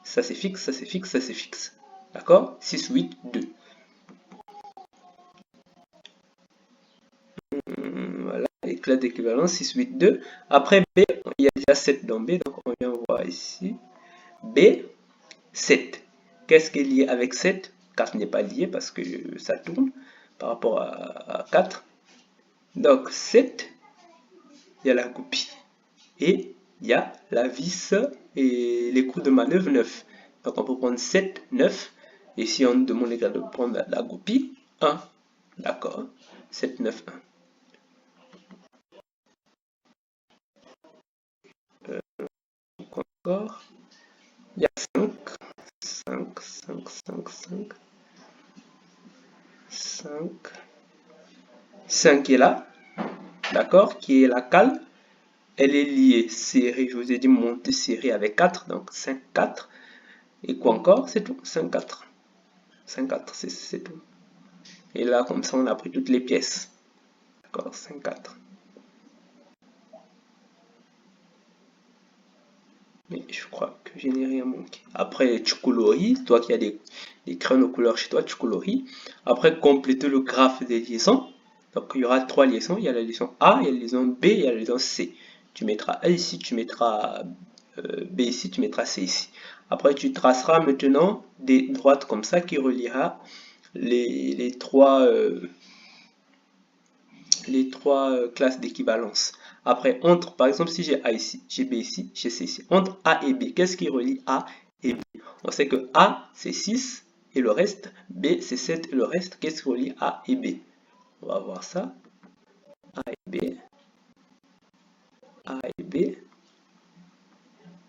Ça c'est fixe, ça c'est fixe, ça c'est fixe. D'accord? 6, 8, 2. Voilà, les classes d'équivalence 6, 8, 2. Après B, il y a déjà 7 dans B, donc on vient voir ici. B, 7. Qu'est-ce qui est lié avec 7? 4 n'est pas lié parce que ça tourne par rapport à 4. Donc 7, il y a la copie. Et il y a la vis et les coups de manœuvre 9. Donc on peut prendre 7, 9. Et si on nous demande de prendre la copie, 1. D'accord. 7, 9, 1. Encore. Il y a 5. 5, 5, 5, 5. 5. 5 qui est là. D'accord. Qui est la cale. Elle est liée, serrée, je vous ai dit montée serrée avec 4, donc 5, 4. Et quoi encore? C'est tout, 5, 4. 5, 4, c'est tout. Et là, comme ça, on a pris toutes les pièces. D'accord, 5, 4. Mais je crois que je n'ai rien manqué. Après, tu coloris. Toi qui as des crayons de couleur chez toi, tu coloris. Après, compléter le graphe des liaisons. Donc, il y aura 3 liaisons. Il y a la liaison A, il y a la liaison B, il y a la liaison C. Tu mettras A ici, tu mettras B ici, tu mettras C ici. Après, tu traceras maintenant des droites comme ça qui reliera les trois classes d'équivalence. Après, entre, par exemple, si j'ai A ici, j'ai B ici, j'ai C ici. Entre A et B, qu'est-ce qui relie A et B? On sait que A, c'est 6 et le reste, B, c'est 7 et le reste, qu'est-ce qui relie A et B? On va voir ça. A et B. A et B.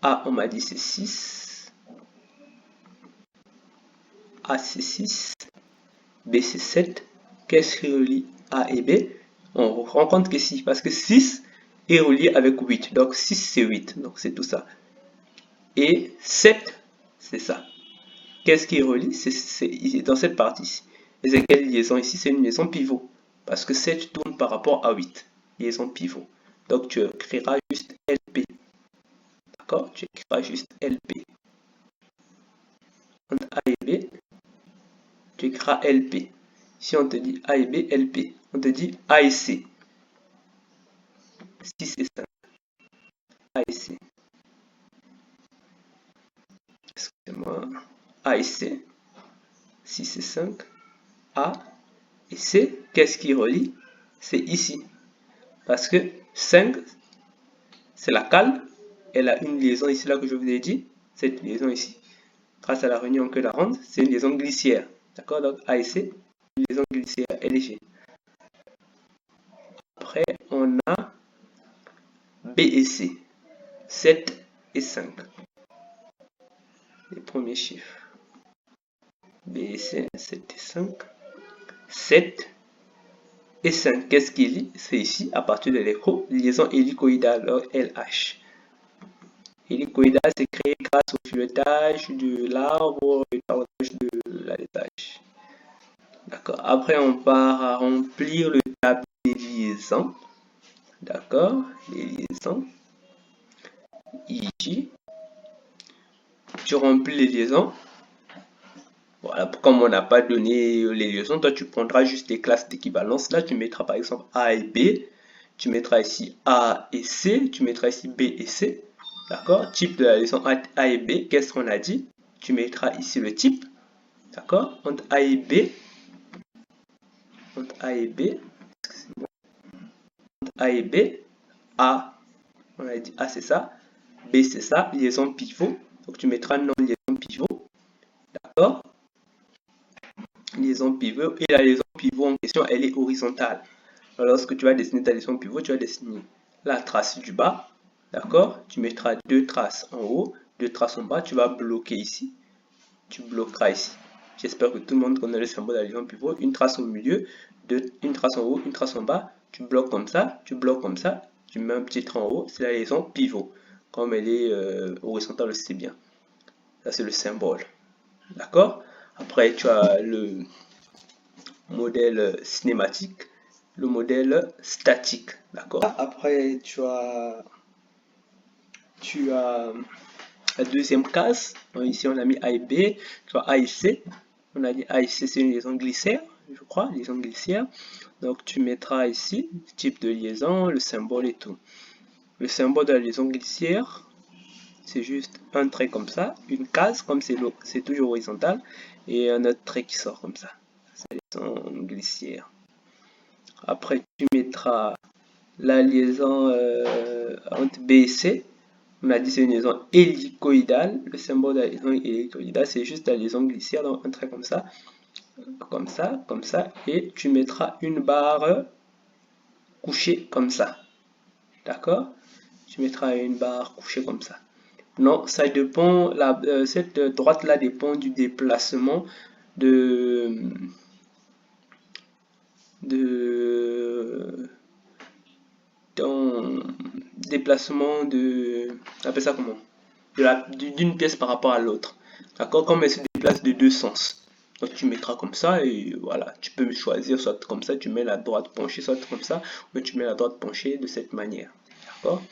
A, on m'a dit c'est 6. A c'est 6. B c'est 7. Qu'est-ce qui relie A et B? On rencontre que 6 parce que 6 est relié avec 8. Donc 6 c'est 8. Donc c'est tout ça. Et 7 c'est ça. Qu'est-ce qui relie? C'est dans cette partie-ci. Et c'est quelle liaison ici? C'est une liaison pivot. Parce que 7 tourne par rapport à 8. Liaison pivot. Donc tu écriras juste LP. D'accord? Tu écriras juste LP. Entre A et B, tu écriras LP. Si on te dit A et B, LP. On te dit A et C. 6 et 5. A et C. Excusez-moi. A et C. 6 et 5. A et C. Qu'est-ce qui relie? C'est ici. Parce que 5, c'est la cale. Elle a une liaison ici, là que je vous ai dit. Cette liaison ici, grâce à la réunion que la rende, c'est une liaison glissière. D'accord? Donc A et C, une liaison glissière LG. Après, on a B et C, 7 et 5. Les premiers chiffres. B et C, 7 et 5. 7 et 5. Qu'est-ce qui lie? C'est ici, à partir de l'écho, liaison hélicoïdale, LH. Hélicoïdale, c'est créé grâce au filetage de l'arbre et au de l'allétage. D'accord. Après, on part à remplir le tableau des liaisons. D'accord. Les liaisons. Ici. Tu remplis les liaisons. Voilà. Comme on n'a pas donné les liaisons, toi, tu prendras juste les classes d'équivalence. Là, tu mettras par exemple A et B. Tu mettras ici A et C. Tu mettras ici B et C. D'accord. Type de la liaison A et B. Qu'est-ce qu'on a dit? Tu mettras ici le type. D'accord. Entre A et B. Entre A et B. Entre A et B. A, on a dit A c'est ça, B c'est ça, liaison pivot. Donc tu mettras non liaison pivot. D'accord? Liaison pivot. Et la liaison pivot en question, elle est horizontale. Alors, lorsque tu vas dessiner ta liaison pivot, tu vas dessiner la trace du bas. D'accord? Tu mettras deux traces en haut, deux traces en bas. Tu vas bloquer ici. Tu bloqueras ici. J'espère que tout le monde connaît le symbole de la liaison pivot. Une trace au milieu, une trace en haut, une trace en bas. Tu bloques comme ça, tu bloques comme ça. Tu mets un petit trait en haut. C'est la liaison pivot. Comme elle est horizontale, c'est bien. Ça, c'est le symbole. D'accord? Après, tu as le modèle cinématique, le modèle statique. D'accord? Après, tu as la deuxième case. Donc, ici, on a mis A et B. Tu as A et C. On a dit A et C, c'est une liaison glissière, je crois, liaison glissière. Donc, tu mettras ici le type de liaison, le symbole et tout. Le symbole de la liaison glissière, c'est juste un trait comme ça, une case, comme c'est toujours horizontal, et un autre trait qui sort comme ça. C'est la liaison glissière. Après, tu mettras la liaison entre B et C. On a dit c'est une liaison hélicoïdale. Le symbole de la liaison hélicoïdale, c'est juste la liaison glissière, donc un trait comme ça, comme ça, comme ça, et tu mettras une barre couchée comme ça. D'accord? Tu mettras une barre couchée comme ça. Non, ça dépend, cette droite-là dépend du déplacement déplacement de, on appelle ça comment, d'une pièce par rapport à l'autre. D'accord? Comme elle se déplace de deux sens. Donc tu mettras comme ça et voilà, tu peux choisir soit comme ça, tu mets la droite penchée, soit comme ça, ou tu mets la droite penchée de cette manière. D'accord?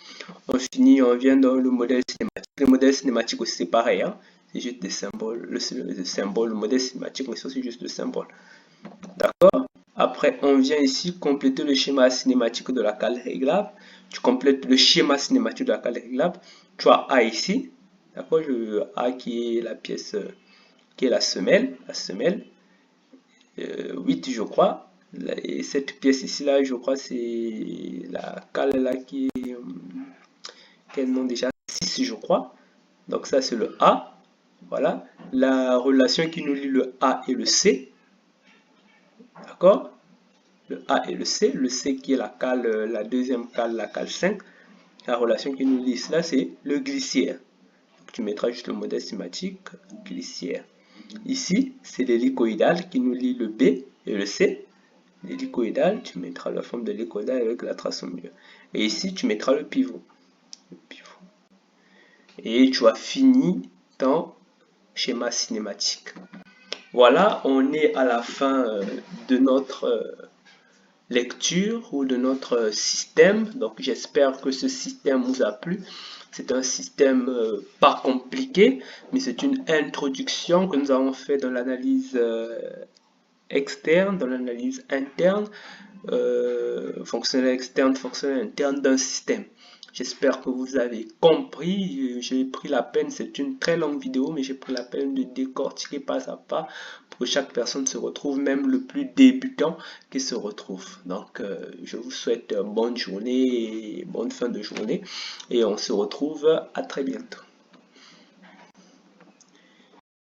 On finit, on vient dans le modèle cinématique. Le modèle cinématique aussi c'est pareil, hein? C'est juste des symboles. Le symbole, le modèle cinématique, mais c'est aussi juste le symbole. D'accord? Après, on vient ici compléter le schéma cinématique de la cale réglable. Tu complètes le schéma cinématique de la cale réglable. Tu as A ici. D'accord? A qui est la pièce, qui est la semelle. 8, je crois. Et cette pièce ici, là, je crois, c'est la cale là qui est. Quel nom déjà? 6, je crois. Donc, ça, c'est le A. Voilà. La relation qui nous lie le A et le C. D'accord? le A et le C qui est la cale, la deuxième cale, la cale 5, la relation qui nous lie cela, c'est le glissière. Donc, tu mettras juste le modèle schématique, glissière. Ici, c'est l'hélicoïdal qui nous lie le B et le C. L'hélicoïdal, tu mettras la forme de l'hélicoïdal avec la trace au milieu. Et ici, tu mettras le pivot. Et tu as fini ton schéma cinématique. Voilà, on est à la fin de notre lecture ou de notre système. Donc j'espère que ce système vous a plu. C'est un système pas compliqué, mais c'est une introduction que nous avons fait dans l'analyse externe, dans l'analyse interne, fonctionnel externe, fonctionnel interne d'un système. J'espère que vous avez compris. J'ai pris la peine, c'est une très longue vidéo, mais j'ai pris la peine de décortiquer pas à pas pour que chaque personne se retrouve, même le plus débutant qui se retrouve. Donc, je vous souhaite bonne journée et bonne fin de journée et on se retrouve à très bientôt.